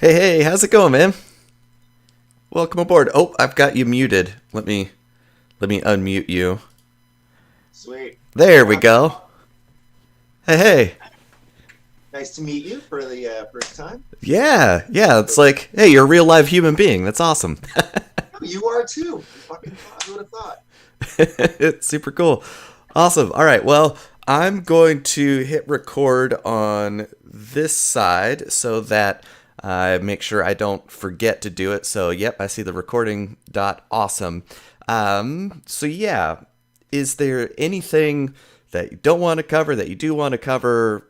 Hey, how's it going, man? Welcome aboard. Oh, I've got you muted. Let me unmute you. Sweet. There we Yeah. go. Hey. Nice to meet you for the first time. Yeah. It's like, hey, you're a real live human being. That's awesome. Oh, you are too. Who would have thought? It's super cool. Awesome. All right. Well, I'm going to hit record on this side so that I make sure I don't forget to do it. So, yep, I see the recording dot. Awesome. So yeah, is there anything that you don't want to cover that you do want to cover?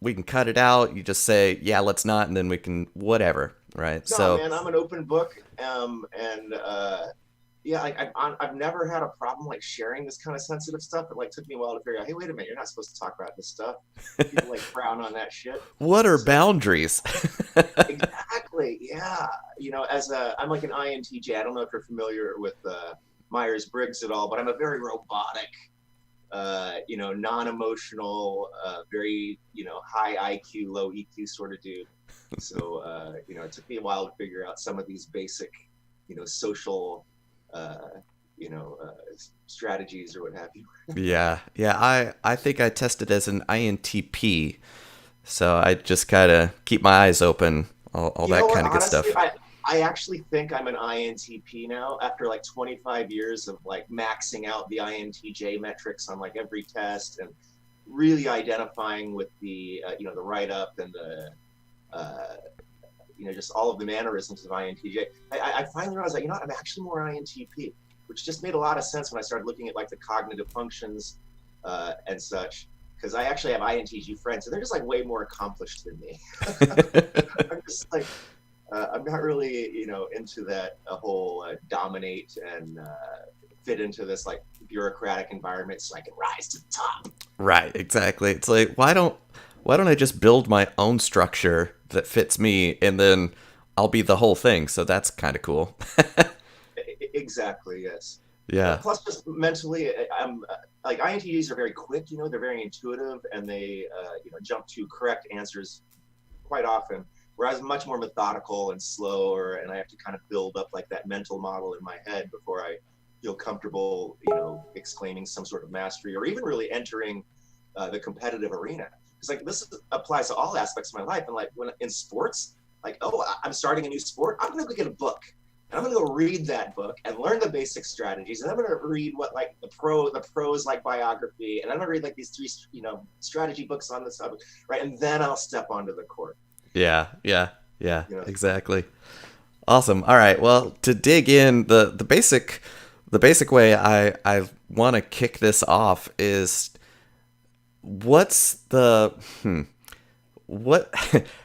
We can cut it out. You just say, yeah, let's not, and then we can whatever. Right. No, So, man, I'm an open book. And yeah, I've never had a problem like sharing this kind of sensitive stuff. It like took me a while to figure out. Hey, wait a minute, you're not supposed to talk about this stuff. People like frown on that shit. what are So boundaries? exactly, yeah. I'm like an INTJ. I don't know if you're familiar with Myers Briggs at all, but I'm a very robotic non-emotional, very, high IQ, low EQ sort of dude. So, it took me a while to figure out some of these basic, social, uh, strategies or what have you. Yeah. I think I tested as an INTP, so I just kind of keep my eyes open, all You know that what? kind of good Honestly, stuff. I actually think I'm an INTP now after like 25 years of like maxing out the INTJ metrics on like every test and really identifying with the the write up and the uh, just all of the mannerisms of INTJ. I finally realized that I'm actually more INTP, which just made a lot of sense when I started looking at like the cognitive functions and such. Because I actually have INTJ friends, and they're just like way more accomplished than me. I'm just like I'm not really into that whole dominate and fit into this like bureaucratic environment so I can rise to the top. Right, exactly. It's like why don't I just build my own structure that fits me, and then I'll be the whole thing. So that's kind of cool. Exactly, yes. Yeah. Plus, just mentally, I'm like INTJs are very quick. They're very intuitive, and they jump to correct answers quite often. Whereas I'm much more methodical and slower, and I have to kind of build up like that mental model in my head before I feel comfortable, exclaiming some sort of mastery or even really entering the competitive arena. Because like applies to all aspects of my life, and like when in sports, like I'm starting a new sport, I'm gonna go get a book. And I'm gonna go read that book and learn the basic strategies. And I'm gonna read what like the pros like biography, and I'm gonna read like these three strategy books on this subject, right? And then I'll step onto the court. Yeah, You know, exactly. Awesome. All right. Well, to dig in, the basic way I want to kick this off is what's the what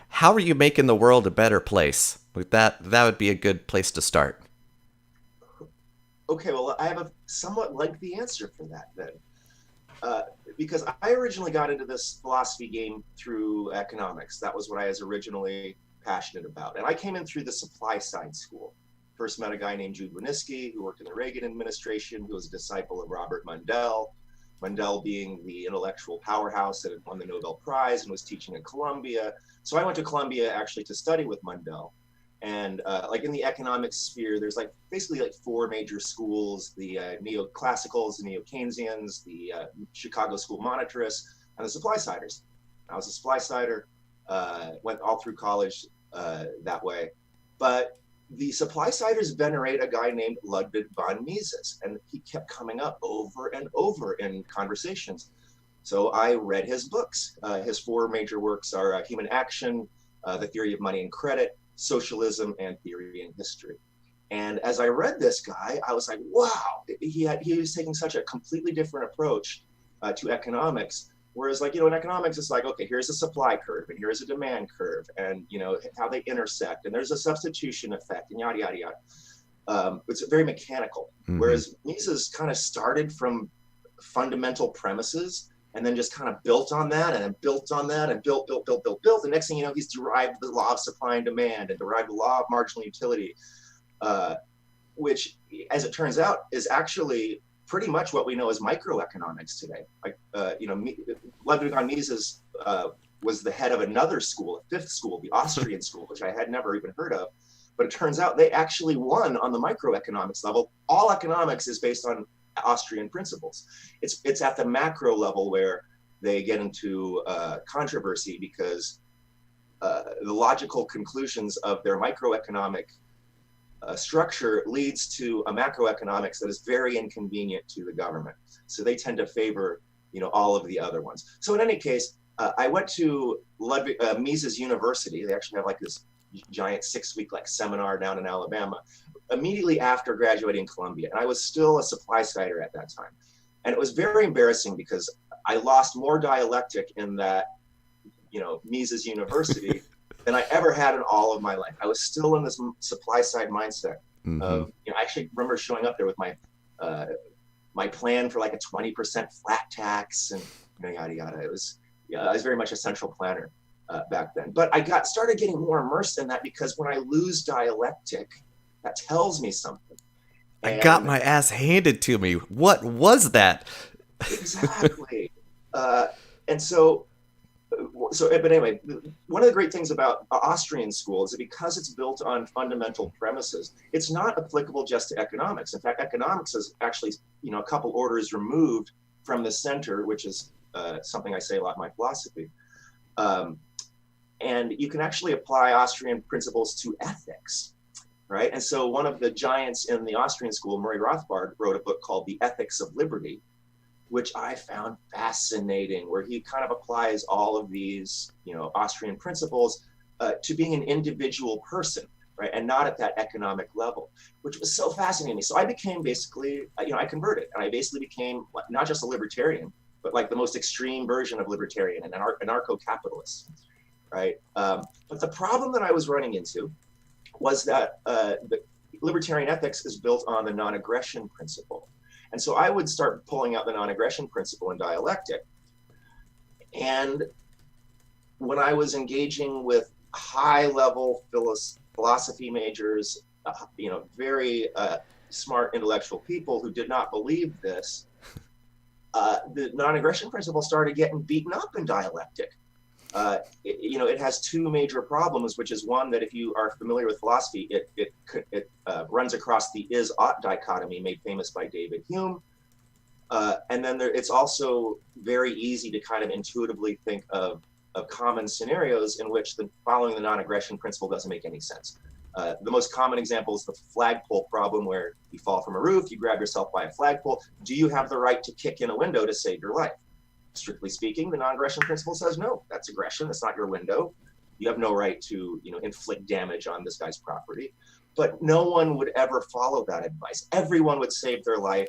how are you making the world a better place? Like that would be a good place to start. okay, well, I have a somewhat lengthy answer for that then. Uh, because I originally got into this philosophy game through economics. That was what I was originally passionate about. And I came in through the supply side school. First met a guy named Jude Winniski, who worked in the Reagan administration, who was a disciple of Robert Mundell. Mundell being the intellectual powerhouse that had won the Nobel Prize and was teaching at Columbia. So I went to Columbia actually to study with Mundell. And like in the economic sphere, there's like basically like four major schools: the neoclassicals, the neo-Keynesians, the Chicago School Monetarists, and the supply siders. I was a supply sider, went all through college that way. But the supply siders venerate a guy named Ludwig von Mises, and he kept coming up over and over in conversations. So I read his books. His four major works are Human Action, The Theory of Money and Credit, Socialism, and Theory and History. And as I read this guy, I was like, wow, he was taking such a completely different approach to economics. Whereas, like, in economics, it's like, okay, here's a supply curve and here's a demand curve and, how they intersect and there's a substitution effect and yada, yada, yada. It's very mechanical. Mm-hmm. Whereas Mises kind of started from fundamental premises and then just kind of built on that and then built on that and built. The next thing you know, he's derived the law of supply and demand and derived the law of marginal utility, uh, which, as it turns out, is actually pretty much what we know as microeconomics today. Like, Ludwig von Mises was the head of another school, a fifth school, the Austrian school, which I had never even heard of. But it turns out they actually won on the microeconomics level. All economics is based on Austrian principles. It's at the macro level where they get into controversy because the logical conclusions of their microeconomic structure leads to a macroeconomics that is very inconvenient to the government. So they tend to favor, all of the other ones. So in any case, I went to Mises University. They actually have like this giant 6-week seminar down in Alabama immediately after graduating Columbia. And I was still a supply sider at that time. And it was very embarrassing because I lost more dialectic in that, Mises University than I ever had in all of my life. I was still in this supply side mindset of, I actually remember showing up there with my plan for like a 20% flat tax and yada, yada. I was very much a central planner back then. But I started getting more immersed in that because when I lose dialectic, that tells me something. I got my ass handed to me. What was that? Exactly. And so, but anyway, one of the great things about Austrian school is that because it's built on fundamental premises, it's not applicable just to economics. In fact, economics is actually, a couple orders removed from the center, which is something I say a lot in my philosophy. And you can actually apply Austrian principles to ethics, right? And so one of the giants in the Austrian school, Murray Rothbard, wrote a book called The Ethics of Liberty, which I found fascinating, where he kind of applies all of these, Austrian principles to being an individual person, right? And not at that economic level, which was so fascinating to me. So I became basically, I converted, and I basically became not just a libertarian, but like the most extreme version of libertarian, and anarcho-capitalist, right? But the problem that I was running into was that the libertarian ethics is built on the non-aggression principle. And so I would start pulling out the non-aggression principle in dialectic. And when I was engaging with high-level philosophy majors, very smart intellectual people who did not believe this, the non-aggression principle started getting beaten up in dialectic. It has two major problems, which is one, that if you are familiar with philosophy, it runs across the is-ought dichotomy made famous by David Hume. And then it's also very easy to kind of intuitively think of common scenarios in which following the non-aggression principle doesn't make any sense. The most common example is the flagpole problem, where you fall from a roof, you grab yourself by a flagpole. Do you have the right to kick in a window to save your life? Strictly speaking, the non-aggression principle says, no, that's aggression. That's not your window. You have no right to, inflict damage on this guy's property. But no one would ever follow that advice. Everyone would save their life.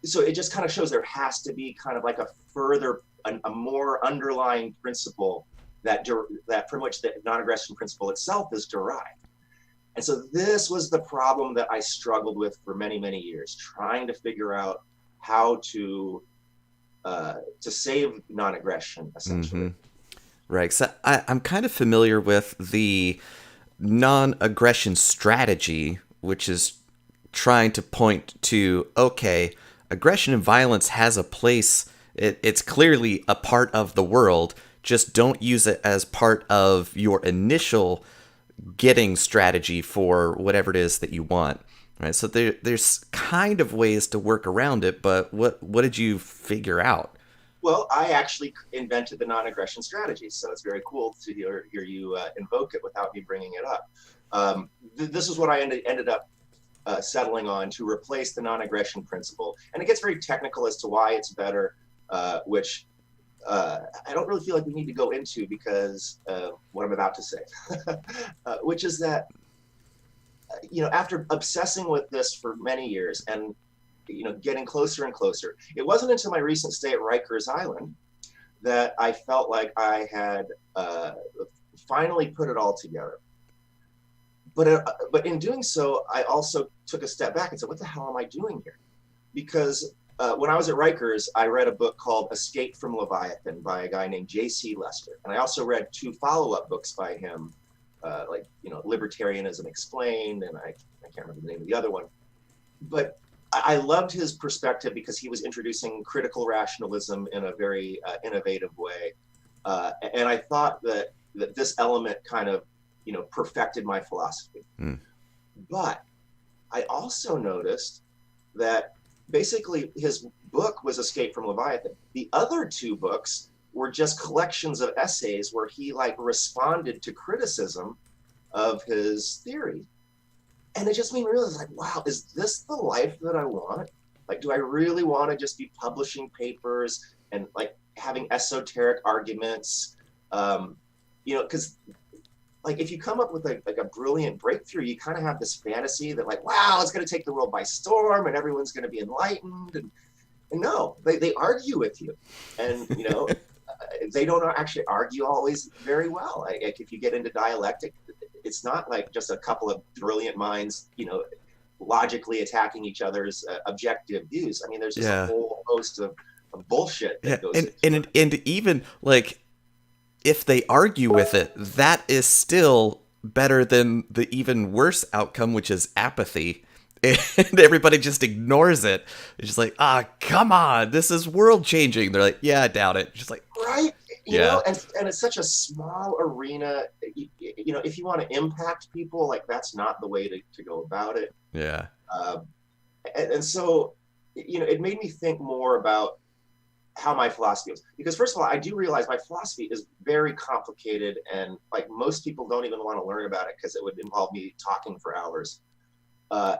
So it just kind of shows there has to be kind of like a more underlying principle that from which the non-aggression principle itself is derived. And so this was the problem that I struggled with for many, many years, trying to figure out how to save non-aggression, essentially. Right. So I'm kind of familiar with the non-aggression strategy, which is trying to point to, okay, aggression and violence has a place. It's clearly a part of the world. Just don't use it as part of your initial getting strategy for whatever it is that you want. Right, so there's kind of ways to work around it, but what did you figure out? Well, I actually invented the non-aggression strategy, so it's very cool to hear you invoke it without me bringing it up. This is what I ended up settling on to replace the non-aggression principle, and it gets very technical as to why it's better, which I don't really feel like we need to go into because what I'm about to say, which is that. After obsessing with this for many years and, getting closer and closer, it wasn't until my recent stay at Rikers Island that I felt like I had finally put it all together. But in doing so, I also took a step back and said, what the hell am I doing here? Because when I was at Rikers, I read a book called Escape from Leviathan by a guy named J.C. Lester. And I also read 2 follow-up books by him, Libertarianism Explained, and I can't remember the name of the other one. But I loved his perspective because he was introducing critical rationalism in a very innovative way. And I thought that this element kind of, perfected my philosophy. Mm. But I also noticed that basically his book was Escape from Leviathan. The other two books were just collections of essays where he like responded to criticism of his theory. And it just made me realize, like, wow, is this the life that I want? Like, do I really want to just be publishing papers and like having esoteric arguments? Because like if you come up with like a brilliant breakthrough, you kind of have this fantasy that like, wow, it's going to take the world by storm and everyone's going to be enlightened. And no, they argue with you, and they don't actually argue always very well. Like if you get into dialectic, it's not like just a couple of brilliant minds, logically attacking each other's objective views. I mean, there's just a Yeah. whole host of bullshit Yeah. that goes And, into and, it. and even like, if they argue with it, that is still better than the even worse outcome, which is apathy. And everybody just ignores it. It's just like, come on, this is world changing. They're like, yeah, I doubt it. Just like, Right? yeah, And it's such a small arena. If you want to impact people, like that's not the way to go about it. yeah, Uh, and so, it made me think more about how my philosophy is. Because first of all, I do realize my philosophy is very complicated, and like most people don't even want to learn about it because it would involve me talking for hours.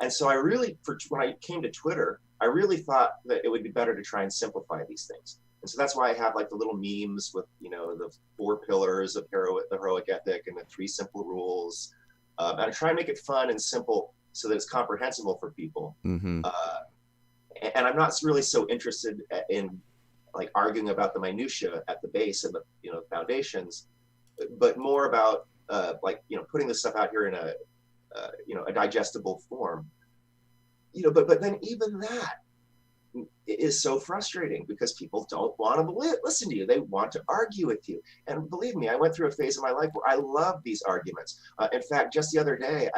And so I really, when I came to Twitter, I really thought that it would be better to try and simplify these things. And so that's why I have like the little memes with, the 4 pillars of the heroic ethic and the 3 simple rules. And I try and make it fun and simple so that it's comprehensible for people. mm-hmm, Uh, and I'm not really so interested in like arguing about the minutia at the base and the foundations, but more about putting this stuff out here in a digestible form. But then even that is so frustrating because people don't want to listen to you. They want to argue with you. And believe me, I went through a phase of my life where I love these arguments. In fact, just the other day,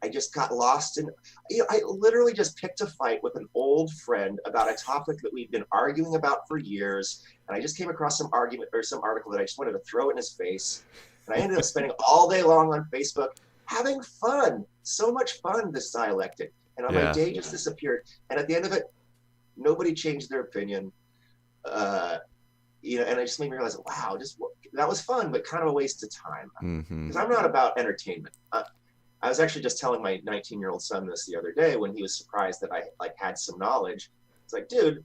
I just got lost in, I literally just picked a fight with an old friend about a topic that we've been arguing about for years. And I just came across some argument or some article that I just wanted to throw in his face. And I ended up spending all day long on Facebook having fun, so much fun, this dialectic. And my yeah, day just disappeared. And at the end of it, nobody changed their opinion. And it just made me realize, wow, that was fun, but kind of a waste of time. mm-hmm, Because I'm not about entertainment. I was actually just telling my 19-year-old son this the other day when he was surprised that I like had some knowledge. It's like, dude,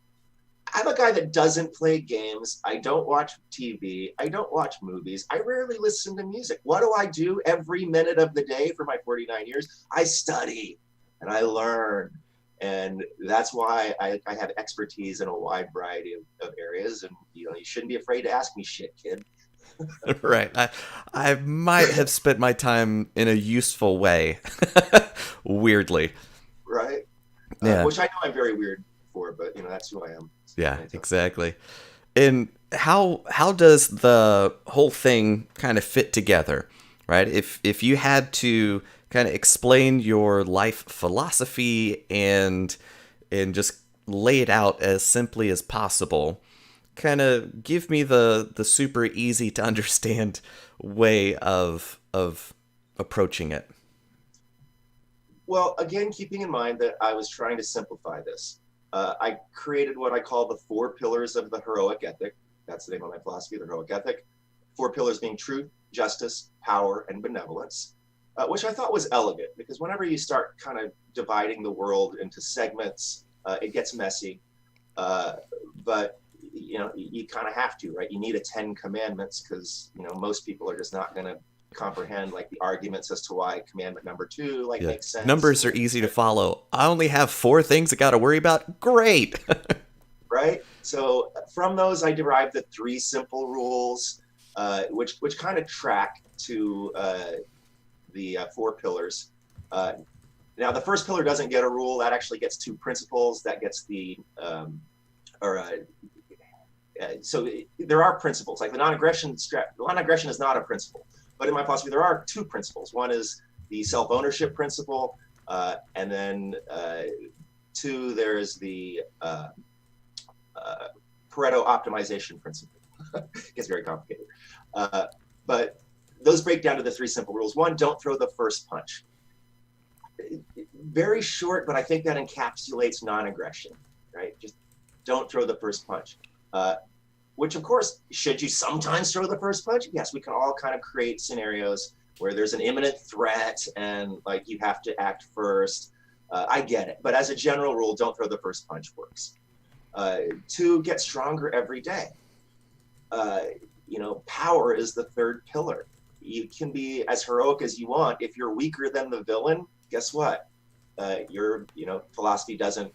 I'm a guy that doesn't play games. I don't watch TV. I don't watch movies. I rarely listen to music. What do I do every minute of the day for my 49 years? I study and I learn. And that's why I have expertise in a wide variety of areas. And, you shouldn't be afraid to ask me shit, kid. right. I might have spent my time in a useful way, weirdly. Right? Yeah, Which I know I'm very weird for, but, that's who I am. yeah, exactly. And how does the whole thing kind of fit together, right? If you had to kind of explain your life philosophy and just lay it out as simply as possible, kind of give me the super easy to understand way of approaching it. Well, again, keeping in mind that I was trying to simplify this, I created what I call the 4 pillars of the heroic ethic. That's the name of my philosophy, the heroic ethic. 4 pillars being truth, justice, power, and benevolence, which I thought was elegant because whenever you start kind of dividing the world into segments, it gets messy. But you kind of have to, right? You need a 10 commandments because most people are just not going to comprehend like the arguments as to why commandment number 2 like Yeah. makes sense. Numbers are easy to follow. I only have 4 things I got to worry about. Great. Right? So from those, I derived the 3 simple rules, which kind of track to the 4 pillars. Now, the first pillar doesn't get a rule. That actually gets 2 principles. That gets so there are principles. Like the non-aggression is not a principle. But in my philosophy, there are 2 principles. One is the self-ownership principle, and then 2, there's the Pareto optimization principle. It gets very complicated. But those break down to the three simple rules. One, don't throw the first punch. Very short, but I think that encapsulates non-aggression, right? Just don't throw the first punch. Which, of course, should you sometimes throw the first punch? Yes, we can all kind of create scenarios where there's an imminent threat and like you have to act first. I get it. But as a general rule, don't throw the first punch works. Two, get stronger every day. Power is the third pillar. You can be as heroic as you want. If you're weaker than the villain, guess what? Your philosophy doesn't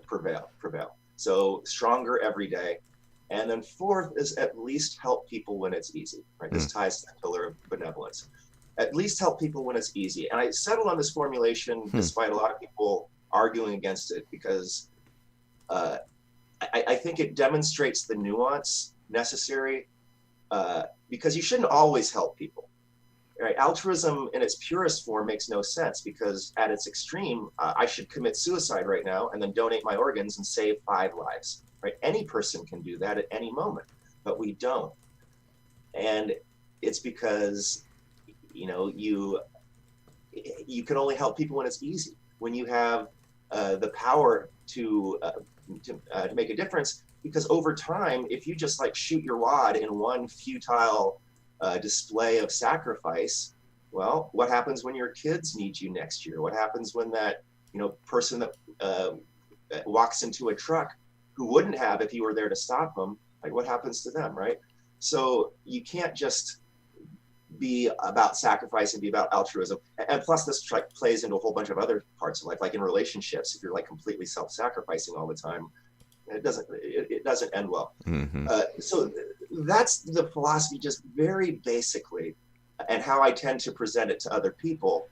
prevail. So stronger every day. And then fourth is at least help people when it's easy, right? This ties to the pillar of benevolence. At least help people when it's easy. And I settled on this formulation despite a lot of people arguing against it because I think it demonstrates the nuance necessary because you shouldn't always help people. Right? Altruism in its purest form makes no sense because at its extreme, I should commit suicide right now and then donate my organs and save 5 lives. Right? Any person can do that at any moment, but we don't. And it's because, you can only help people when it's easy. When you have the power to make a difference, because over time, if you just like shoot your wad in one futile display of sacrifice, well, what happens when your kids need you next year? What happens when that person that walks into a truck who wouldn't have if you were there to stop them? Like, what happens to them, right? So you can't just be about sacrifice and be about altruism. And plus, this like plays into a whole bunch of other parts of life, like in relationships. If you're like completely self-sacrificing all the time, it doesn't end well. Mm-hmm. So that's the philosophy, just very basically, and how I tend to present it to other people,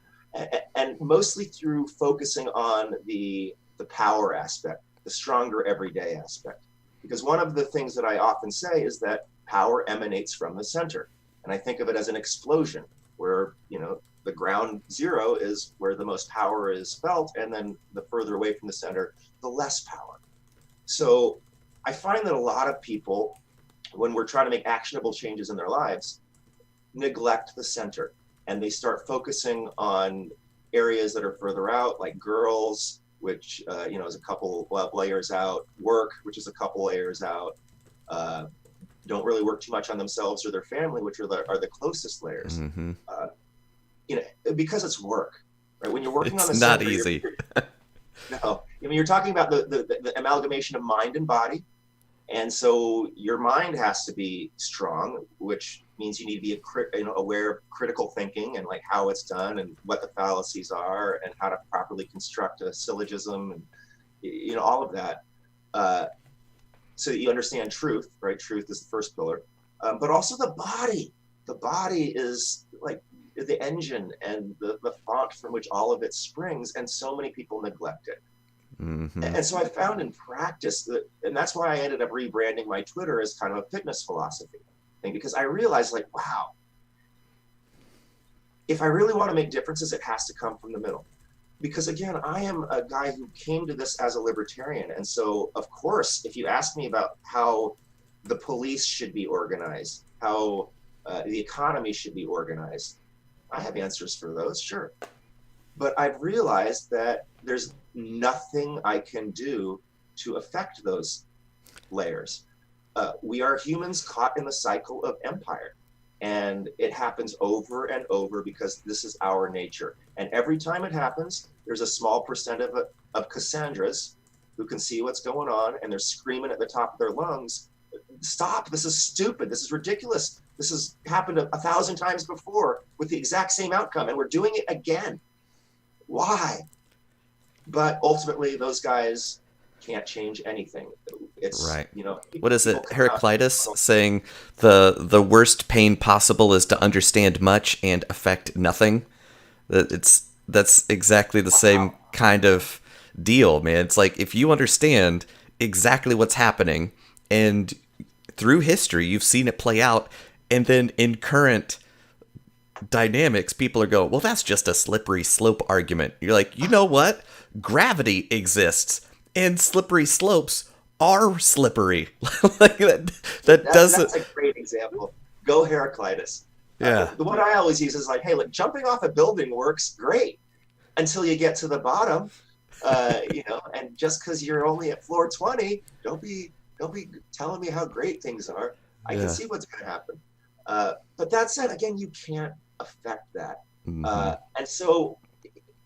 and mostly through focusing on the power aspect, the stronger everyday aspect. Because one of the things that I often say is that power emanates from the center, and I think of it as an explosion, where the ground zero is where the most power is felt, and then the further away from the center, the less power. So I find that a lot of people, when we're trying to make actionable changes in their lives, neglect the center and they start focusing on areas that are further out, like girls, which is a couple layers out, work, which is a couple layers out, don't really work too much on themselves or their family, which are the closest layers. Mm-hmm. Because it's work, right? When you're working on the it's not center, easy. No, you're talking about the amalgamation of mind and body. And so your mind has to be strong, which means you need to be aware of critical thinking and like how it's done and what the fallacies are and how to properly construct a syllogism and all of that. So that you understand truth, right? Truth is the first pillar, but also the body. The body is like the engine and the font from which all of it springs, and so many people neglect it. Mm-hmm. And so I found in practice that, and that's why I ended up rebranding my Twitter as kind of a fitness philosophy thing, because I realized like, wow, if I really want to make differences, it has to come from the middle. Because again, I am a guy who came to this as a libertarian. And so of course, if you ask me about how the police should be organized, how the economy should be organized, I have answers for those, sure. But I've realized that there's nothing I can do to affect those layers. We are humans caught in the cycle of empire, and it happens over and over because this is our nature. And every time it happens, there's a small percent of Cassandras who can see what's going on, and they're screaming at the top of their lungs, stop, this is stupid, this is ridiculous. This has happened 1,000 times before with the exact same outcome, and we're doing it again. Why? But ultimately, those guys can't change anything. It's right. People, what is it? Heraclitus saying the worst pain possible is to understand much and affect nothing. That's exactly the same kind of deal, man. It's like if you understand exactly what's happening, and through history you've seen it play out, and then in current dynamics, people are going, well, that's just a slippery slope argument. You're like, you know what? Gravity exists, and slippery slopes are slippery. Like that doesn't. That's a great example. Go Heraclitus. Yeah. The one I always use is like, hey, look, jumping off a building works great until you get to the bottom, and just because you're only at floor 20, don't be telling me how great things are. I can Yeah. see what's going to happen. But that said, again, you can't affect that. Mm-hmm. And so,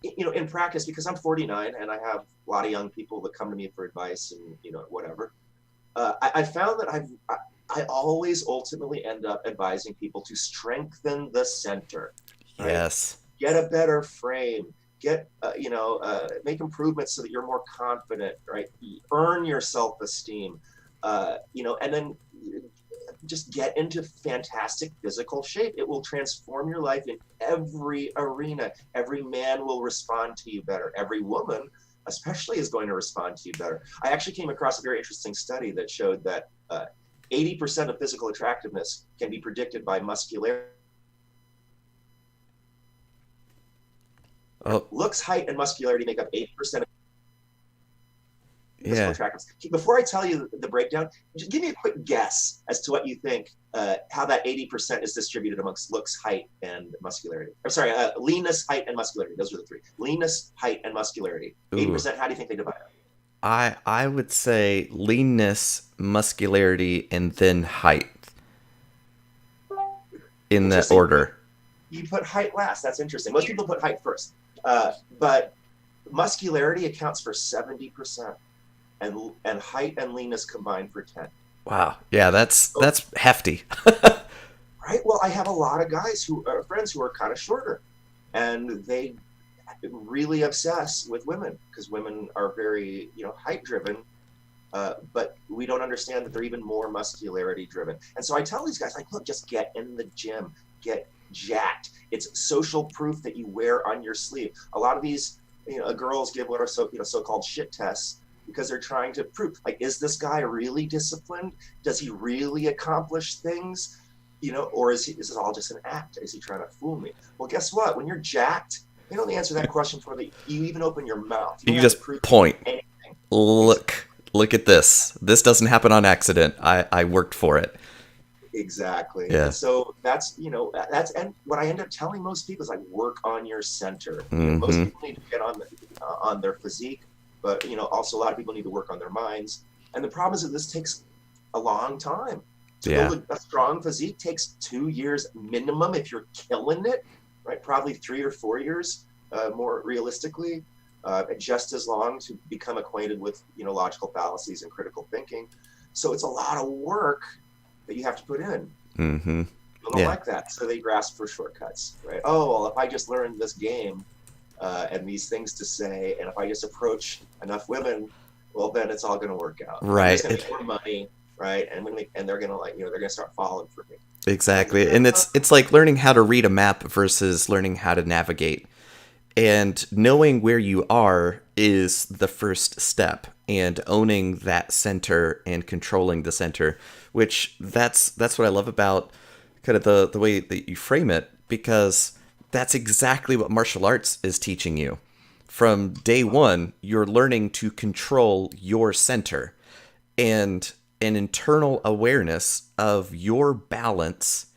in practice, because I'm 49 and I have a lot of young people that come to me for advice and, whatever, I found that I always ultimately end up advising people to strengthen the center, right? Yes. Get a better frame, make improvements so that you're more confident, right? Earn your self-esteem, and then just get into fantastic physical shape. It will transform your life in every arena. Every man will respond to you better. Every woman, especially, is going to respond to you better. I actually came across a very interesting study that showed that 80% of physical attractiveness can be predicted by muscularity. Oh, Looks, height, and muscularity make up 80% of physical yeah. attractiveness. Before I tell you the breakdown, just give me a quick guess as to what you think, how that 80% is distributed amongst looks, height, and muscularity. I'm sorry, leanness, height, and muscularity. Those are the three. Leanness, height, and muscularity. Ooh. 80%, how do you think they divide up? I would say leanness, muscularity, and then height in that Interesting. order. You put height last. That's interesting. Most people put height first. But muscularity accounts for 70%, and height and leanness combined for 10. Wow. Yeah, So, that's hefty. right? Well, I have a lot of guys who are friends who are kind of shorter, and they really obsess with women because women are very, height driven. But we don't understand that they're even more muscularity driven. And so I tell these guys, like, look, just get in the gym, get jacked. It's social proof that you wear on your sleeve. A lot of these, girls give what are so-called shit tests because they're trying to prove, like, is this guy really disciplined? Does he really accomplish things? Or is this all just an act? Is he trying to fool me? Well, guess what? When you're jacked, they don't answer that question before you even open your mouth. You You don't have to just prove point. anything. Look at this. This doesn't happen on accident. I worked for it. Exactly. Yeah. And so and what I end up telling most people is like, work on your center. Most Mm-hmm. people need to get on their physique, but also a lot of people need to work on their minds. And the problem is that this takes a long time. To Yeah. build a strong physique takes 2 years minimum if you're killing it, right? Probably 3 or 4 years, more realistically, just as long to become acquainted with logical fallacies and critical thinking. So it's a lot of work that you have to put in. Mm-hmm. People don't Yeah. like that, so they grasp for shortcuts, right? Oh, well, if I just learn this game and these things to say, and if I just approach enough women, well, then it's all going to work out. I'm Right. just going to make more money, right? And they're going to they're going to start falling for me. Like, Exactly. And it's like learning how to read a map versus learning how to navigate. And knowing where you are is the first step, and owning that center and controlling the center, which that's what I love about kind of the way that you frame it, because that's exactly what martial arts is teaching you. From day one, you're learning to control your center and an internal awareness of your balance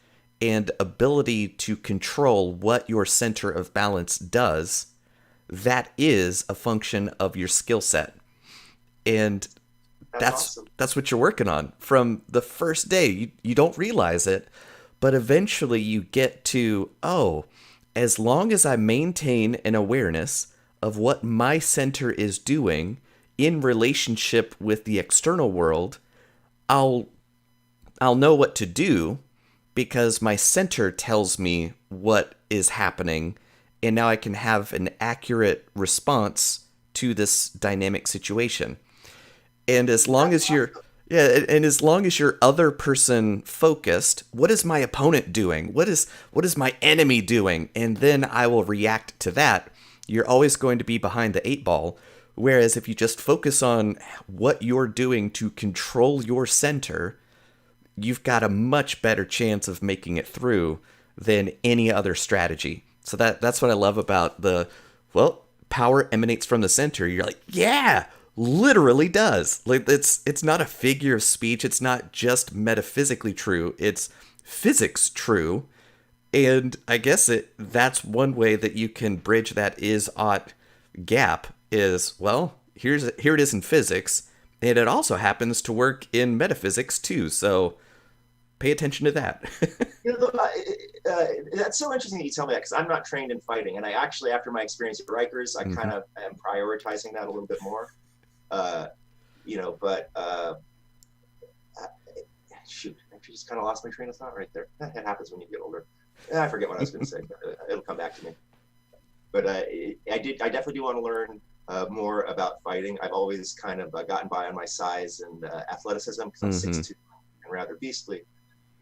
and ability to control what your center of balance does. That is a function of your skill set. And that's that's awesome. that's what you're working on from the first day. You don't realize it, but eventually you get to, oh, as long as I maintain an awareness of what my center is doing in relationship with the external world, I'll I'll know what to do because my center tells me what is happening, and now I can have an accurate response to this dynamic situation. And as long That's as you're awesome. yeah, and as long as you're other person focused, what is my opponent doing? What is my enemy doing? And then I will react to that. You're always going to be behind the eight ball. Whereas if you just focus on what you're doing to control your center, you've got a much better chance of making it through than any other strategy. So that's what I love about power emanates from the center. You're like, yeah, literally does. Like it's not a figure of speech. It's not just metaphysically true. It's physics true. And I guess that's one way that you can bridge that is ought gap is, well, here it is in physics, and it also happens to work in metaphysics too. So pay attention to that. That's so interesting that you tell me that because I'm not trained in fighting, and I actually, after my experience at Rikers, I kind Mhm. of am prioritizing that a little bit more. Uh, but shoot, I just kind of lost my train of thought right there. It happens when you get older. I forget what I was going to say. But it'll come back to me. But I definitely do want to learn more about fighting. I've always kind of gotten by on my size and athleticism because I'm Mhm. 6'2" and rather beastly.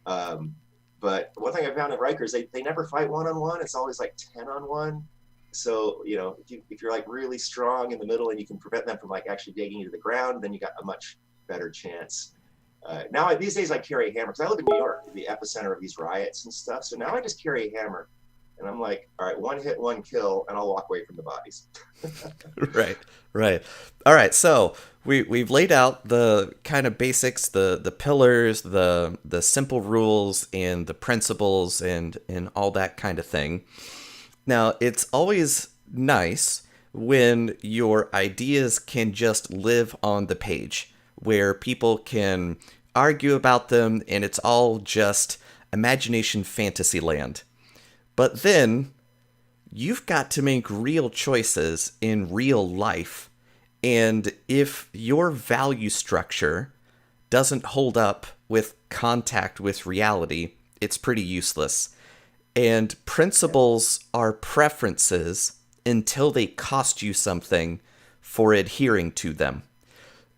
Um, but one thing I found at Rikers, they never fight one-on-one. It's always like 10-on-1. So, if you're like really strong in the middle and you can prevent them from like actually digging you to the ground, then you got a much better chance. Now these days I carry a hammer because I live in New York, the epicenter of these riots and stuff. So now I just carry a hammer, and I'm like, all right, one hit, one kill, and I'll walk away from the bodies. Right, right. All right, so we've laid out the kind of basics, the pillars, the simple rules and the principles and all that kind of thing. Now, it's always nice when your ideas can just live on the page, where people can argue about them and it's all just imagination fantasy land. But then you've got to make real choices in real life. And if your value structure doesn't hold up with contact with reality, it's pretty useless. And principles are preferences until they cost you something for adhering to them.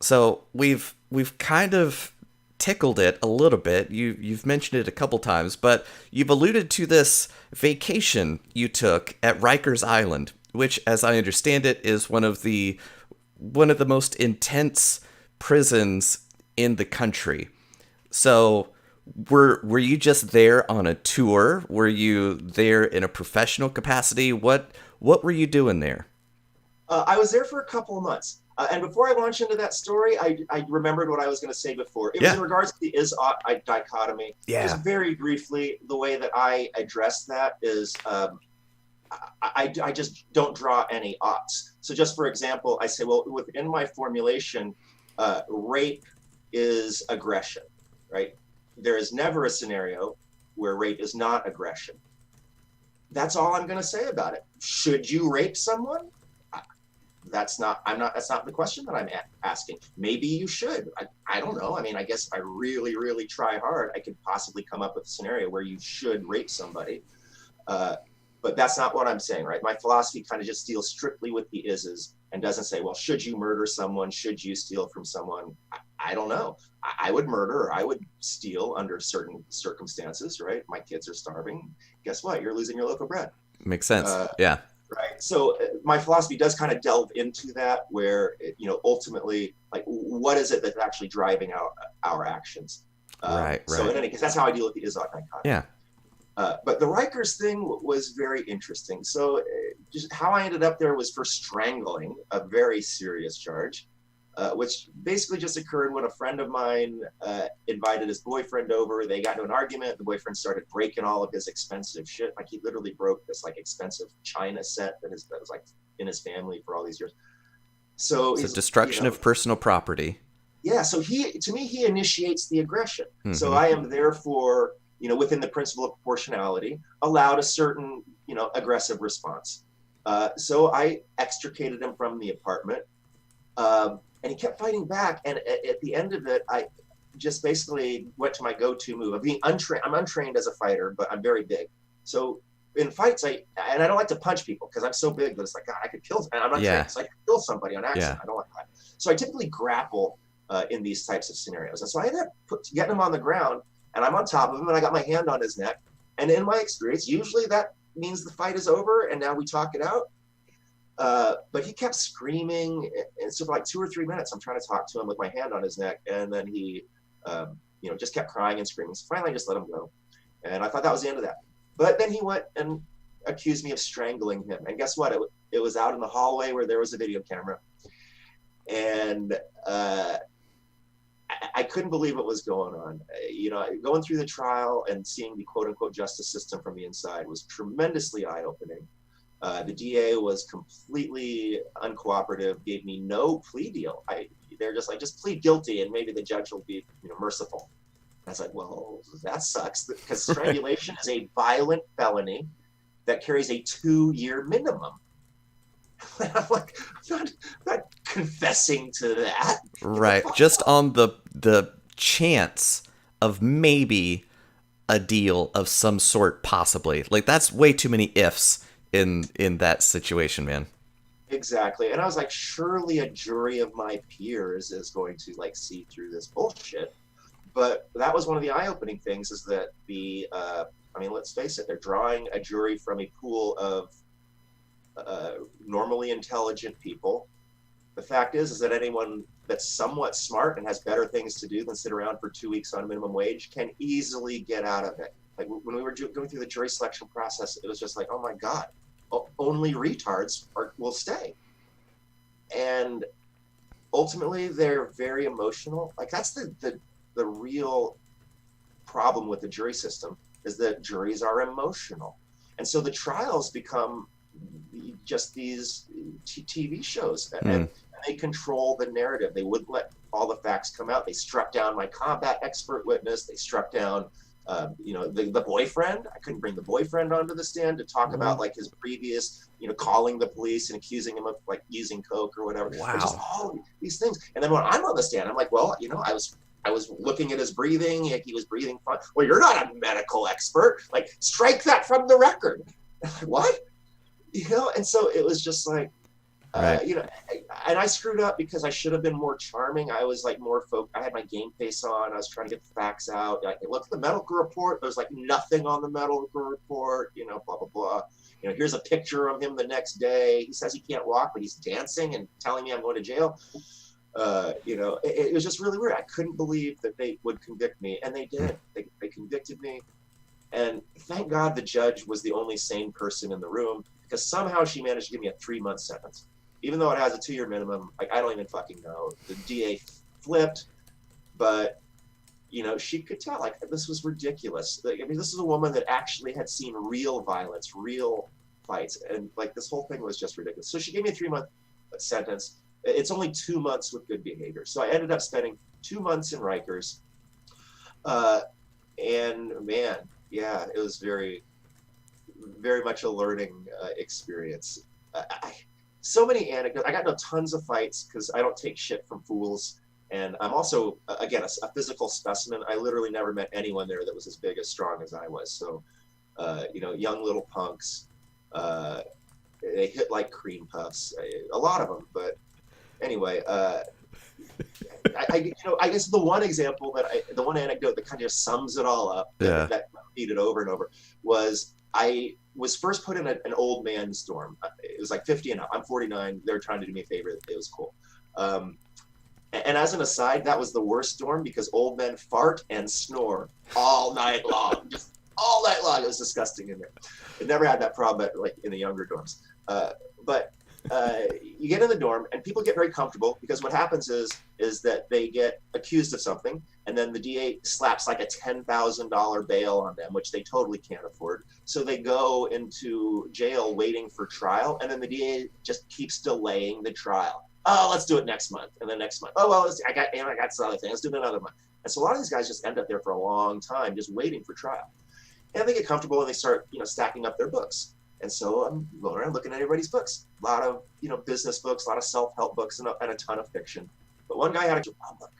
So we've kind of tickled it a little bit. You've mentioned it a couple times, but you've alluded to this vacation you took at Rikers Island, which, as I understand it, is one of the most intense prisons in the country. So were you just there on a tour? Were you there in a professional capacity? What were you doing there? I was there for a couple of months. And before I launch into that story, I remembered what I was going to say before. It was Yeah. in regards to the is-ought dichotomy. Yeah. Just very briefly, the way that I address that is I just don't draw any oughts. So just for example, I say, well, within my formulation, rape is aggression, right? There is never a scenario where rape is not aggression. That's all I'm going to say about it. Should you rape someone? That's not the question that I'm asking. Maybe you should. I don't know. I mean, I guess if I really, really try hard, I could possibly come up with a scenario where you should rape somebody. Uh, but that's not what I'm saying, right? My philosophy kind of just deals strictly with the is's and doesn't say, well, should you murder someone? Should you steal from someone? I don't know. I would murder or I would steal under certain circumstances, right? My kids are starving. Guess what? You're losing your loaf of bread. Makes sense. Uh, Yeah. Right. So my philosophy does kind of delve into that, where ultimately, like, what is it that's actually driving our actions? Right, So right. in any case, that's how I deal with the is-ought dichotomy. Yeah. But the Rikers thing was very interesting. So just how I ended up there was for strangling, a very serious charge, which basically just occurred when a friend of mine invited his boyfriend over. They got into an argument. The boyfriend started breaking all of his expensive shit. Like he literally broke this like expensive china set that was like in his family for all these years. So So he's, destruction of personal property. yeah. So he initiates the aggression. So Mm-hmm. I am therefore, within the principle of proportionality, allowed a certain, aggressive response. So I extricated him from the apartment. And he kept fighting back. And at the end of it, I just basically went to my go-to move of being untrained. I'm untrained as a fighter, but I'm very big. So in fights, I don't like to punch people because I'm so big that it's like, God, I could kill, and I'm not Yeah. trained, so I could kill somebody on Yeah. accident. I don't like that. So I typically grapple in these types of scenarios. And so I ended up getting him on the ground, and I'm on top of him, and I got my hand on his neck. And in my experience, usually that means the fight is over, and now we talk it out. But he kept screaming, and so for like 2 or 3 minutes, I'm trying to talk to him with my hand on his neck, and then he, just kept crying and screaming. So finally, I just let him go, and I thought that was the end of that. But then he went and accused me of strangling him, and guess what? It was out in the hallway where there was a video camera, and I couldn't believe what was going on. Going through the trial and seeing the quote unquote justice system from the inside was tremendously eye opening. The DA was completely uncooperative, gave me no plea deal. They're just like, just plead guilty and maybe the judge will be merciful. I was like, well, that sucks, because strangulation is a violent felony that carries a 2-year minimum. I'm like, I'm not confessing to that. Right. Just on the chance of maybe a deal of some sort, possibly. Like, that's way too many ifs in that situation, man. Exactly. And I was like, surely a jury of my peers is going to like see through this bullshit. But that was one of the eye-opening things, is that let's face it, they're drawing a jury from a pool of normally intelligent people. The fact is that anyone that's somewhat smart and has better things to do than sit around for 2 weeks on minimum wage can easily get out of it. Like when we were going through the jury selection process, it was just like, oh my God, only retards will stay. And ultimately, they're very emotional. Like that's the real problem with the jury system, is that juries are emotional. And so the trials become just these TV shows, and they control the narrative. They wouldn't let all the facts come out. They struck down my combat expert witness. They struck down, the boyfriend. I couldn't bring the boyfriend onto the stand to talk about like his previous, calling the police and accusing him of like using coke or whatever. Wow. Just all these things. And then when I'm on the stand, I'm like, well, I was looking at his breathing. He was breathing fine. Well, you're not a medical expert. Like, strike that from the record. What? And so it was just like, right. And I screwed up because I should have been more charming. I was like more I had my game face on. I was trying to get the facts out. Like, look at the medical report. There's like nothing on the medical report, blah, blah, blah. Here's a picture of him the next day. He says he can't walk, but he's dancing and telling me I'm going to jail. It was just really weird. I couldn't believe that they would convict me, and they did. They convicted me. And thank God the judge was the only sane person in the room, because somehow she managed to give me a 3-month sentence, even though it has a 2-year minimum. Like, I don't even fucking know. The DA flipped, but she could tell like this was ridiculous. Like, this is a woman that actually had seen real violence, real fights, and like this whole thing was just ridiculous. So she gave me a 3-month sentence. It's only 2 months with good behavior. So I ended up spending 2 months in Rikers. And man, yeah, it was very, very much a learning experience. So many anecdotes. I got into tons of fights because I don't take shit from fools. And I'm also, again, a physical specimen. I literally never met anyone there that was as big, as strong as I was. So, young little punks. They hit like cream puffs. A lot of them, but anyway, I guess the one anecdote that kind of sums it all up, that repeated over and over, was I was first put in an old man's dorm. It was like 50 and up. I'm 49. They were trying to do me a favor. It was cool. And as an aside, that was the worst dorm because old men fart and snore all night long, just all night long. It was disgusting in there. I never had that problem in the younger dorms. But you get in the dorm and people get very comfortable, because what happens is that they get accused of something, and then the DA slaps like a $10,000 bail on them, which they totally can't afford. So they go into jail waiting for trial, and then the DA just keeps delaying the trial. Oh, let's do it next month, and then next month. Oh well, I got some other thing. Let's do it another month. And so a lot of these guys just end up there for a long time, just waiting for trial. And they get comfortable and they start, stacking up their books. And so I'm going around looking at everybody's books. A lot of, business books, a lot of self-help books, and a ton of fiction. But one guy had a book.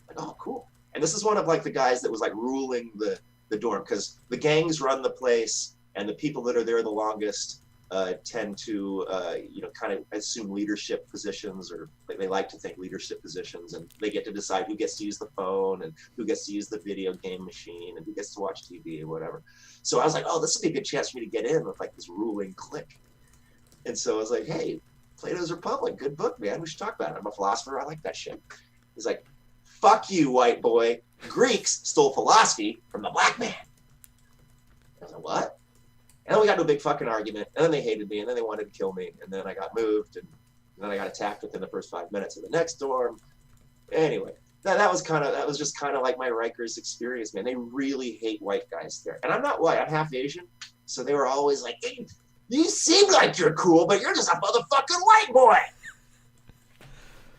Like, oh, cool. And this is one of like the guys that was like ruling the dorm, because the gangs run the place, and the people that are there the longest tend to, kind of assume leadership positions, or they like to think leadership positions, and they get to decide who gets to use the phone and who gets to use the video game machine and who gets to watch TV or whatever. So I was like, oh, this would be a good chance for me to get in with like this ruling clique. And so I was like, hey, Plato's Republic, good book, man. We should talk about it. I'm a philosopher. I like that shit. He's like, fuck you, white boy. Greeks stole philosophy from the black man. I was like, what? And then we got into a big fucking argument, and then they hated me, and then they wanted to kill me, and then I got moved, and then I got attacked within the first 5 minutes of the next dorm. Anyway, that was just kind of like my Rikers experience, man. They really hate white guys there, and I'm not white. I'm half Asian, so they were always like, hey, "You seem like you're cool, but you're just a motherfucking white boy."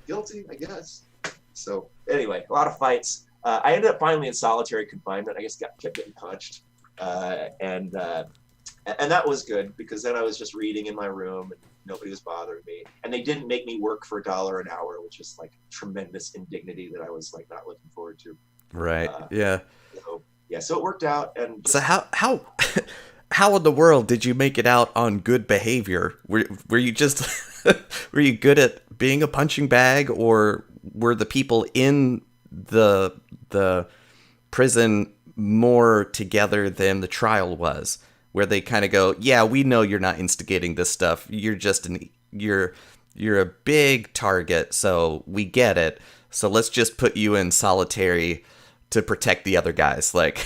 Guilty, I guess. So anyway, a lot of fights. I ended up finally in solitary confinement. I guess kept getting punched, and that was good because then I was just reading in my room and nobody was bothering me. And they didn't make me work for $1 an hour, which is like tremendous indignity that I was like not looking forward to. Right. Yeah. So, yeah, so it worked out. And So just, how how in the world did you make it out on good behavior? Were you just were you good at being a punching bag, or were the people in the prison more together than the trial was? Where they kind of go, yeah, we know you're not instigating this stuff. You're just you're a big target, so we get it. So let's just put you in solitary to protect the other guys. Like,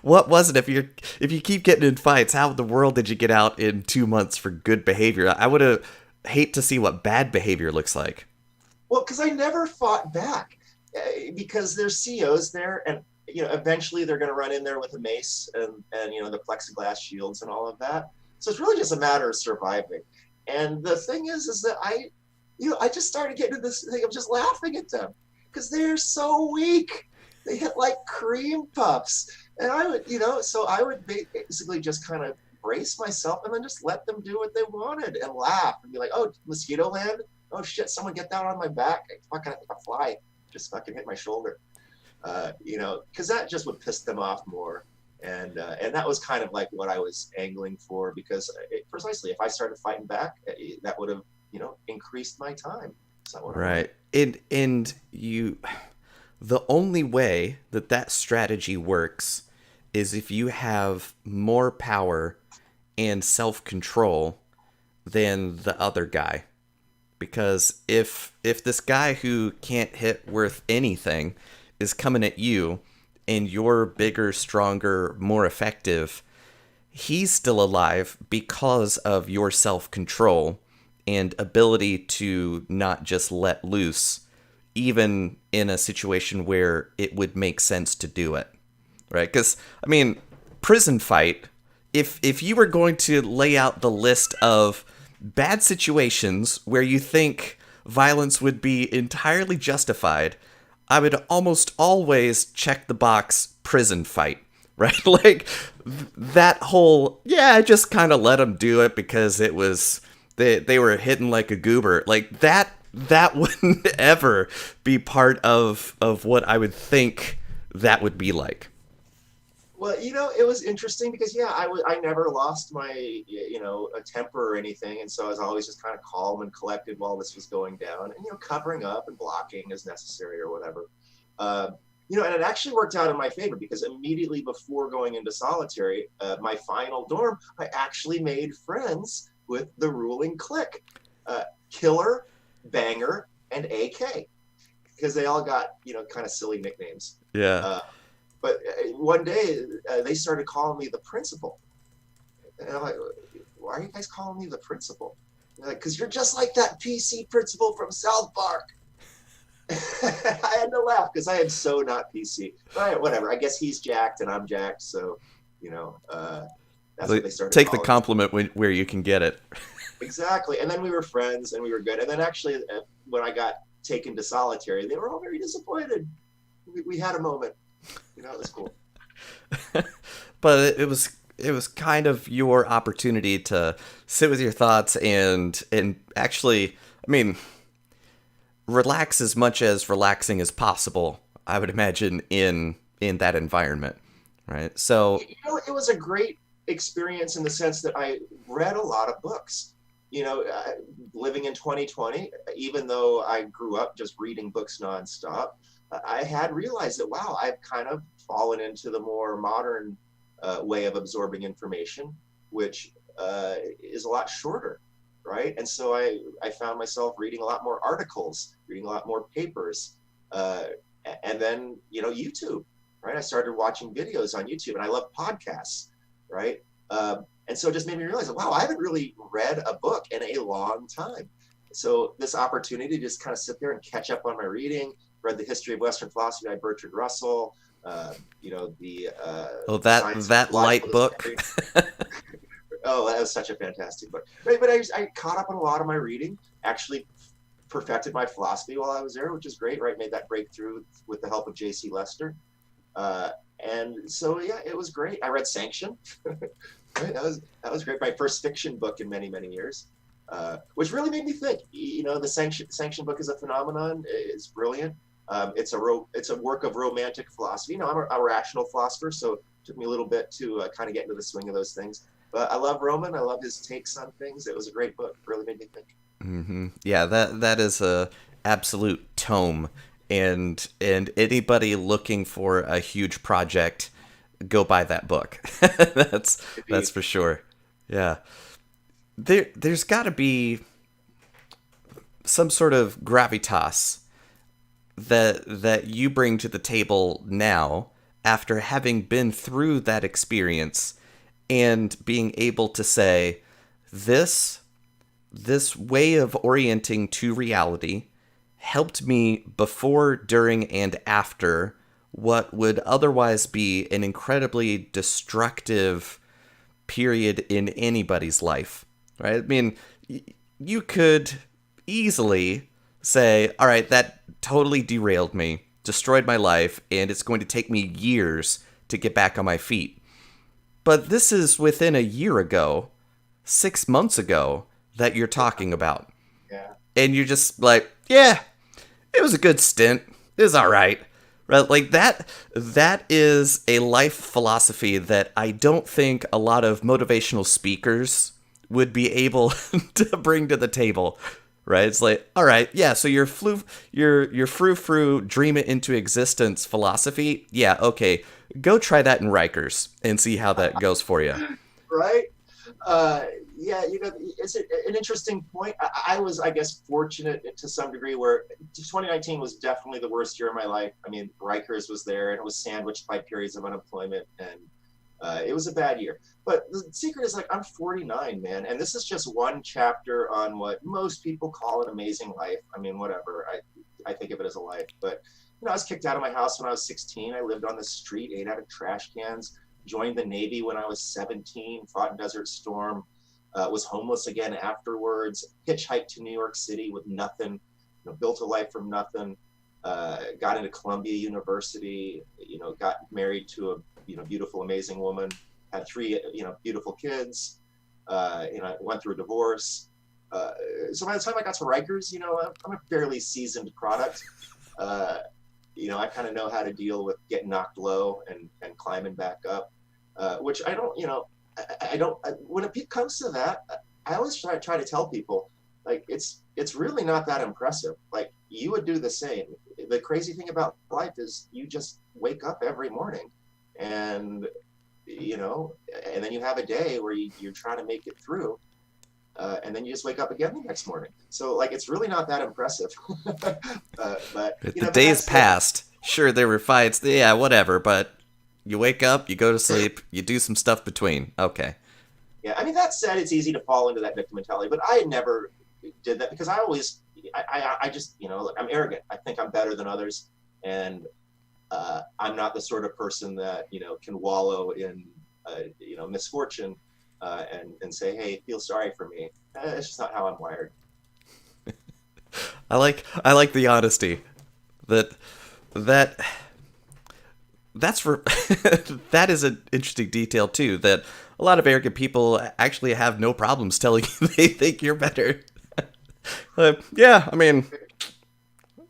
what was it? If you keep getting in fights, how in the world did you get out in 2 months for good behavior? I would have hate to see what bad behavior looks like. well, because I never fought back because there's COs there, and eventually they're going to run in there with a mace and the plexiglass shields and all of that. So it's really just a matter of surviving. And the thing is that I just started getting into this thing of just laughing at them because they're so weak. They hit like cream puffs, and so I would basically just kind of brace myself and then just let them do what they wanted and laugh and be like, "Oh, mosquito land! Oh shit! Someone get down on my back! I think a fly just fucking hit my shoulder." Because that just would piss them off more. And that was kind of like what I was angling for, because precisely if I started fighting back, that would have, increased my time. Right. And you, the only way that strategy works is if you have more power and self-control than the other guy. Because if this guy who can't hit worth anything is coming at you and you're bigger, stronger, more effective, he's still alive because of your self-control and ability to not just let loose, even in a situation where it would make sense to do it, right? Because, I mean, prison fight, if you were going to lay out the list of bad situations where you think violence would be entirely justified, I would almost always check the box prison fight, right? Like that whole, yeah, I just kind of let them do it because it was, they were hitting like a goober. Like that wouldn't ever be part of what I would think that would be like. Well, it was interesting because I never lost my a temper or anything, and so I was always just kind of calm and collected while this was going down, and covering up and blocking as necessary or whatever. And it actually worked out in my favor because immediately before going into solitary, my final dorm, I actually made friends with the ruling clique, Killer, Banger, and AK, because they all got kind of silly nicknames. Yeah. But one day they started calling me the principal. And I'm like, why are you guys calling me the principal? They're like, because you're just like that PC principal from South Park. I had to laugh because I am so not PC. But whatever. I guess he's jacked and I'm jacked. So, that's what they started Take the calling compliment where you can get it. Exactly. And then we were friends and we were good. And then actually, when I got taken to solitary, they were all very disappointed. We had a moment. It was cool. But it was kind of your opportunity to sit with your thoughts and actually, I mean, relax as much as relaxing as possible, I would imagine, in that environment, right? So it was a great experience in the sense that I read a lot of books. Living in 2020, even though I grew up just reading books nonstop, I had realized that, wow, I've kind of fallen into the more modern way of absorbing information, which is a lot shorter, right? And so I found myself reading a lot more articles, reading a lot more papers, and then, YouTube, right? I started watching videos on YouTube, and I love podcasts, right? And so it just made me realize, wow, I haven't really read a book in a long time. So this opportunity to just kind of sit there and catch up on my reading, read The History of Western Philosophy by Bertrand Russell. The Oh, Science of that light Logical book. Discovery. Oh, that was such a fantastic book. But I caught up on a lot of my reading. Actually, perfected my philosophy while I was there, which is great. Right, made that breakthrough with the help of J.C. Lester. And so yeah, it was great. I read Sanction. Right, that was great. My first fiction book in many many years, which really made me think. The Sanction book is a phenomenon. It's brilliant. It's a work of romantic philosophy. I'm a rational philosopher, so it took me a little bit to kind of get into the swing of those things. But I love Roman. I love his takes on things. It was a great book. Really made me think. Yeah, that is a absolute tome, and anybody looking for a huge project, go buy that book. That's Indeed. for sure. Yeah, there's got to be some sort of gravitas that you bring to the table now after having been through that experience and being able to say this this way of orienting to reality helped me before, during, and after what would otherwise be an incredibly destructive period in anybody's life, right? I mean, you could easily say, all right, that totally derailed me, destroyed my life, and it's going to take me years to get back on my feet. But this is within a year ago, 6 months ago, that you're talking about. Yeah. And you're just like, yeah, it was a good stint. It was all right. Right? Like that is a life philosophy that I don't think a lot of motivational speakers would be able to bring to the table. Right? It's like, all right, yeah, so your frou-frou dream it into existence philosophy, yeah, okay. Go try that in Rikers and see how that goes for you. Right. Uh, yeah, it's an interesting point. I was, I guess, fortunate to some degree where 2019 was definitely the worst year of my life. I mean, Rikers was there, and it was sandwiched by periods of unemployment, and it was a bad year. But the secret is, like, I'm 49, man, and this is just one chapter on what most people call an amazing life. I mean, whatever. I think of it as a life. But I was kicked out of my house when I was 16. I lived on the street, ate out of trash cans. Joined the Navy when I was 17. Fought in Desert Storm. Was homeless again afterwards. Hitchhiked to New York City with nothing. Built a life from nothing. Got into Columbia University. Got married to a beautiful, amazing woman, had three, beautiful kids. Went through a divorce. So by the time I got to Rikers, I'm a fairly seasoned product. I kind of know how to deal with getting knocked low and climbing back up, which I don't, when it comes to that, I always try to tell people, like, it's really not that impressive. Like, you would do the same. The crazy thing about life is you just wake up every morning and and then you have a day where you're trying to make it through, and then you just wake up again the next morning. So, like, it's really not that impressive. But The but days that's it. passed. Sure, there were fights. Yeah, whatever. But you wake up, you go to sleep, you do some stuff between. Okay. Yeah, I mean, that said, it's easy to fall into that victim mentality, but I never did that because I just, look, I'm arrogant. I think I'm better than others, and I'm not the sort of person that can wallow in misfortune, and say, hey, feel sorry for me. It's just not how I'm wired. I like the honesty. That that's for that is an interesting detail too. That a lot of arrogant people actually have no problems telling you they think you're better. Yeah, I mean,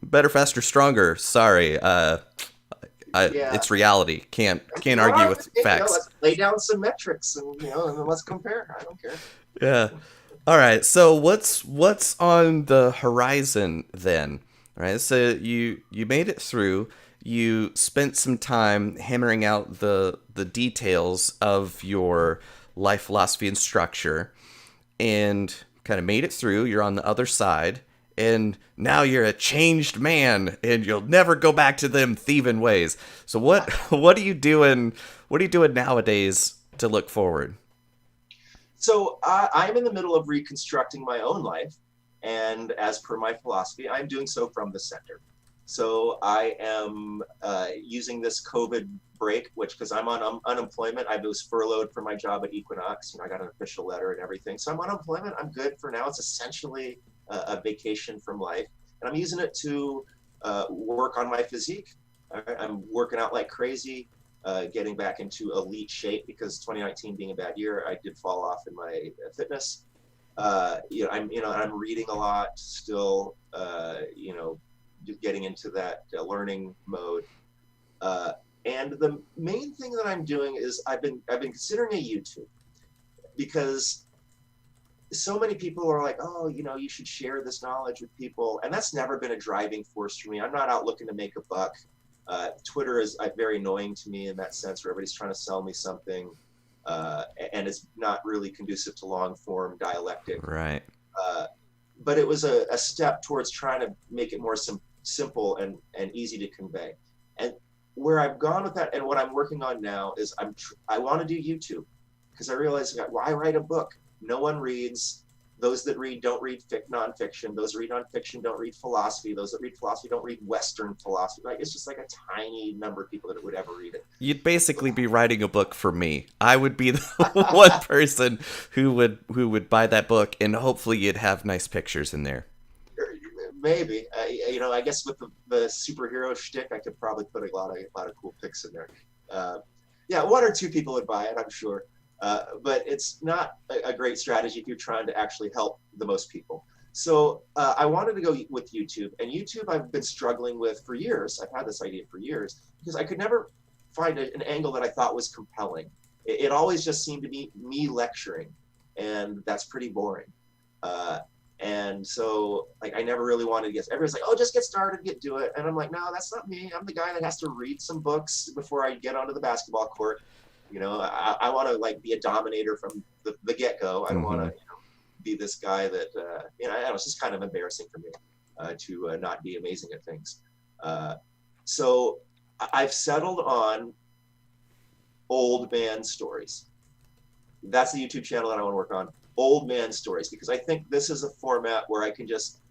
better, faster, stronger. Sorry, Yeah. it's reality. Can't All argue right, with facts. let's lay down some metrics and then let's compare. I don't care. Yeah. All right. So what's on the horizon then? All right. So you made it through. You spent some time hammering out the details of your life philosophy and structure, and kind of made it through. You're on the other side, and now you're a changed man, and you'll never go back to them thieving ways. So what are you doing? What are you doing nowadays to look forward? So I'm in the middle of reconstructing my own life, and as per my philosophy, I'm doing so from the center. So I am using this COVID break, which because I'm on unemployment, I was furloughed from my job at Equinox. I got an official letter and everything. So I'm on unemployment. I'm good for now. It's essentially a vacation from life, and I'm using it to work on my physique. I'm working out like crazy, getting back into elite shape because 2019 being a bad year, I did fall off in my fitness. I'm reading a lot still. Getting into that learning mode. Uh, and the main thing that I'm doing is I've been considering a YouTube because so many people are like, oh, you should share this knowledge with people, and that's never been a driving force for me. I'm not out looking to make a buck. Twitter is very annoying to me in that sense, where everybody's trying to sell me something, and it's not really conducive to long form dialectic. Right. Uh, but it was a step towards trying to make it more simple and easy to convey. And where I've gone with that, and what I'm working on now is I want to do YouTube because I realized why write a book? No one reads. Those that read don't read nonfiction. Those that read nonfiction don't read philosophy. Those that read philosophy don't read Western philosophy. Like, it's just like a tiny number of people that would ever read it. You'd basically be writing a book for me. I would be the one person who would buy that book, and hopefully you'd have nice pictures in there. Maybe, I guess with the superhero shtick, I could probably put a lot of cool pics in there. Yeah, one or two people would buy it, I'm sure. But it's not a great strategy if you're trying to actually help the most people. So I wanted to go with YouTube, and YouTube I've been struggling with for years. I've had this idea for years because I could never find an angle that I thought was compelling. It always just seemed to be me lecturing, and that's pretty boring. And so, like, I never really wanted to get. Everybody's like, "Oh, just get started, do it," and I'm like, "No, that's not me. I'm the guy that has to read some books before I get onto the basketball court. I want to like be a dominator from the get go. I don't want to be this guy that I don't know, it's just kind of embarrassing for me to not be amazing at things. So I've settled on old man stories. That's the YouTube channel that I want to work on. Old man stories, because I think this is a format where I can just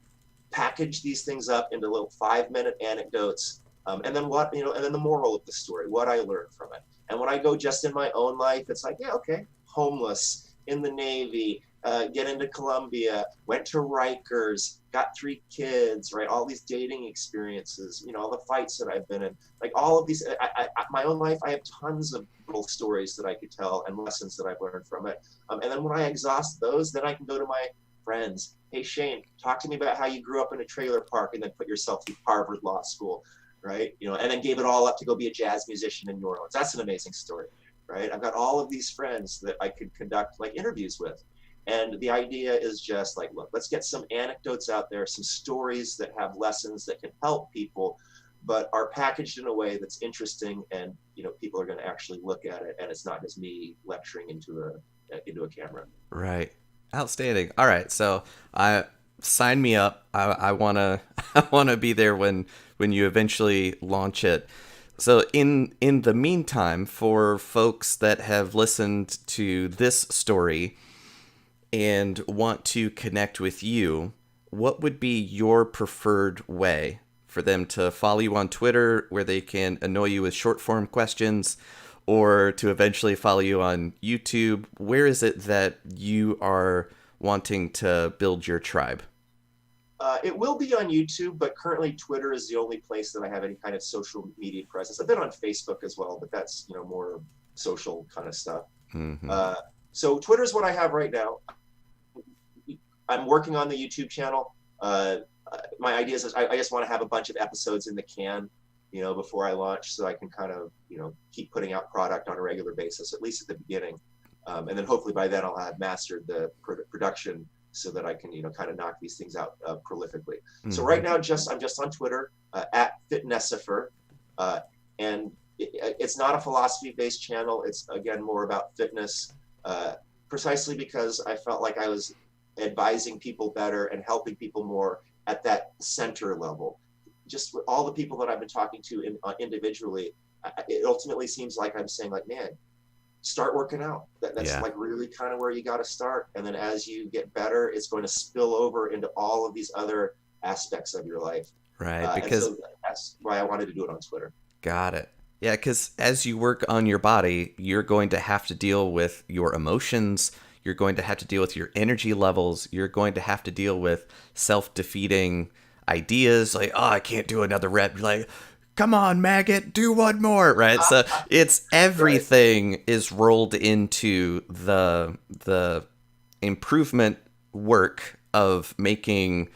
package these things up into little 5-minute anecdotes, and then and then the moral of the story, what I learned from it. And when I go just in my own life, it's like, yeah, okay, homeless, in the Navy, get into Columbia, went to Rikers, got 3 kids, right? All these dating experiences, all the fights that I've been in, like all of these, my own life, I have tons of little stories that I could tell and lessons that I've learned from it. And then when I exhaust those, then I can go to my friends. Hey, Shane, talk to me about how you grew up in a trailer park and then put yourself through Harvard Law School, right? And then gave it all up to go be a jazz musician in New Orleans. That's an amazing story, right? I've got all of these friends that I could conduct like interviews with. And the idea is just like, look, let's get some anecdotes out there, some stories that have lessons that can help people, but are packaged in a way that's interesting, and people are going to actually look at it, and it's not just me lecturing into a camera. Right. Outstanding. All right. So sign me up. I wanna I wanna be there when you eventually launch it. So in the meantime, for folks that have listened to this story and want to connect with you, what would be your preferred way for them to follow you on Twitter, where they can annoy you with short form questions, or to eventually follow you on YouTube? Where is it that you are wanting to build your tribe? It will be on YouTube, but currently Twitter is the only place that I have any kind of social media presence. I've been on Facebook as well, but that's more social kind of stuff. Mm-hmm. So Twitter is what I have right now. I'm working on the YouTube channel. My idea is I just want to have a bunch of episodes in the can, before I launch, so I can kind of, keep putting out product on a regular basis, at least at the beginning. And then hopefully by then I'll have mastered the production so that I can, kind of knock these things out prolifically. Mm-hmm. So right now, I'm just on Twitter at Fitnessifer, and it's not a philosophy-based channel. It's again more about fitness, precisely because I felt like I was advising people better and helping people more at that center level. Just with all the people that I've been talking to individually, it ultimately seems like I'm saying, like, man, start working out. That's like really kind of where you got to start. And then as you get better, it's going to spill over into all of these other aspects of your life. Right. Because so that's why I wanted to do it on Twitter. Got it. Yeah, because as you work on your body, you're going to have to deal with your emotions. You're going to have to deal with your energy levels. You're going to have to deal with self-defeating ideas like, oh, I can't do another rep. You're like, come on, maggot, do one more, right? So it's Right. everything is rolled into the improvement work of making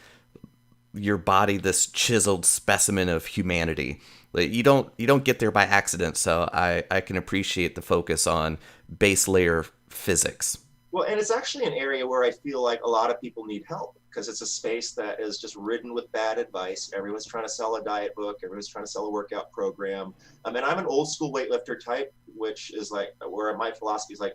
your body this chiseled specimen of humanity. Like, you don't get there by accident, so I can appreciate the focus on base layer physics. Well, and it's actually an area where I feel like a lot of people need help because it's a space that is just ridden with bad advice. Everyone's trying to sell a diet book. Everyone's trying to sell a workout program. I mean, I'm an old school weightlifter type, which is like where my philosophy is like,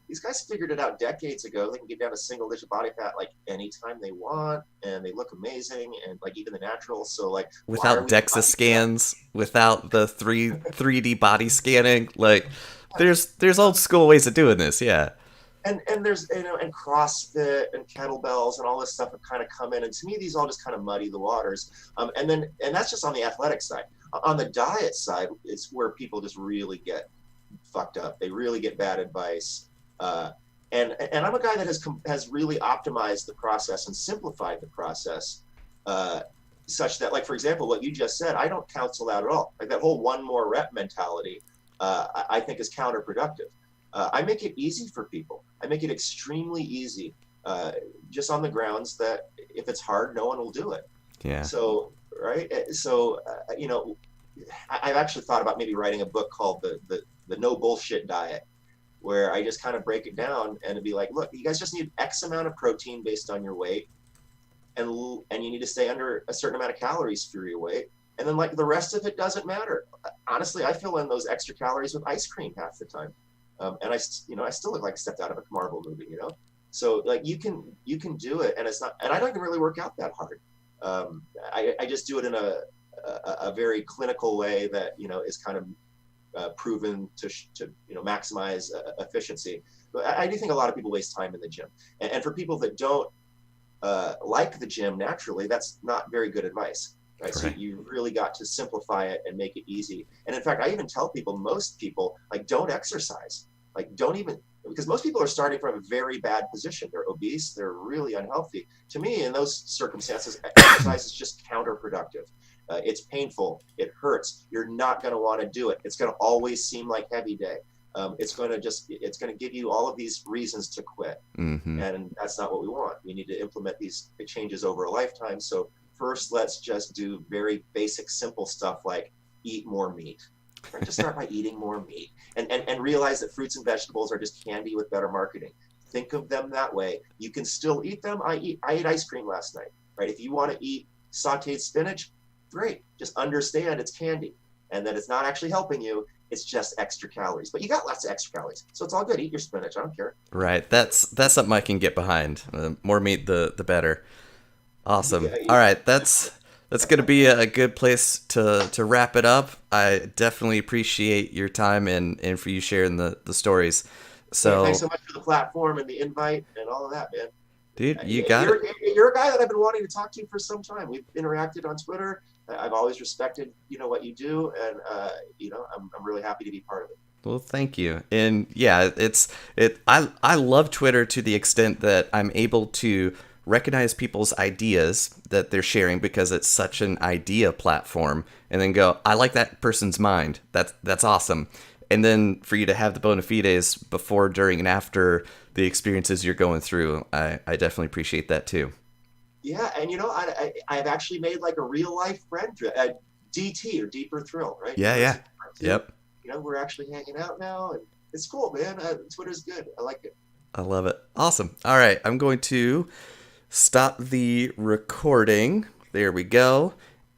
these guys figured it out decades ago. They can get down to single digit body fat like anytime they want, and they look amazing, and like even the natural. So like, why are Without we DEXA fighting for that? scans, without the 3D body scanning, like there's old school ways of doing this, yeah. And there's and CrossFit and kettlebells and all this stuff have kind of come in, and to me these all just kind of muddy the waters. And that's just on the athletic side. On the diet side, it's where people just really get fucked up. They really get bad advice. And I'm a guy that has really optimized the process and simplified the process, such that, like, for example, what you just said, I don't counsel that at all. Like that whole one more rep mentality, I think is counterproductive. I make it easy for people. I make it extremely easy, just on the grounds that if it's hard, no one will do it. Yeah. So, right. So, I've actually thought about maybe writing a book called the No Bullshit Diet, where I just kind of break it down and be like, look, you guys just need X amount of protein based on your weight, and you need to stay under a certain amount of calories for your weight. And then like the rest of it doesn't matter. Honestly, I fill in those extra calories with ice cream half the time. And I still look like I stepped out of a Marvel movie. So like you can do it, and it's not, and I don't even really work out that hard. I just do it in a very clinical way that is kind of proven to maximize efficiency. But I do think a lot of people waste time in the gym, and for people that don't like the gym naturally, that's not very good advice. Right. So you really got to simplify it and make it easy. And in fact, I even tell people, most people, like, don't exercise. Like, don't even, because most people are starting from a very bad position. They're obese, they're really unhealthy. To me, in those circumstances, exercise is just counterproductive. It's painful, it hurts. You're not going to want to do it. It's going to always seem like heavy day. It's going to give you all of these reasons to quit. Mm-hmm. And that's not what we want. We need to implement these changes over a lifetime. So first, let's just do very basic, simple stuff like eat more meat. Right? Just start by eating more meat, and realize that fruits and vegetables are just candy with better marketing. Think of them that way. You can still eat them. I ate ice cream last night. Right? If you want to eat sautéed spinach, great. Just understand it's candy, and that it's not actually helping you. It's just extra calories. But you got lots of extra calories, so it's all good. Eat your spinach. I don't care. Right. That's something I can get behind. More meat, the better. Awesome. Yeah, All right, that's going to be a good place to wrap it up. I definitely appreciate your time and for you sharing the stories. So, thanks so much for the platform and the invite and all of that, man. dude, you got it. You're a guy that I've been wanting to talk to for some time. We've interacted on Twitter. I've always respected, what you do, and I'm really happy to be part of it. Well, thank you. And yeah, I love Twitter to the extent that I'm able to recognize people's ideas that they're sharing because it's such an idea platform, and then go, I like that person's mind. That's awesome. And then for you to have the bona fides before, during, and after the experiences you're going through, I definitely appreciate that too. Yeah, and I've actually made like a real life friend, DT, or Deeper Thrill, right? Yeah. Yep. We're actually hanging out now, and it's cool, man. Twitter's good. I like it. I love it. Awesome. All right, I'm going to stop the recording. There we go.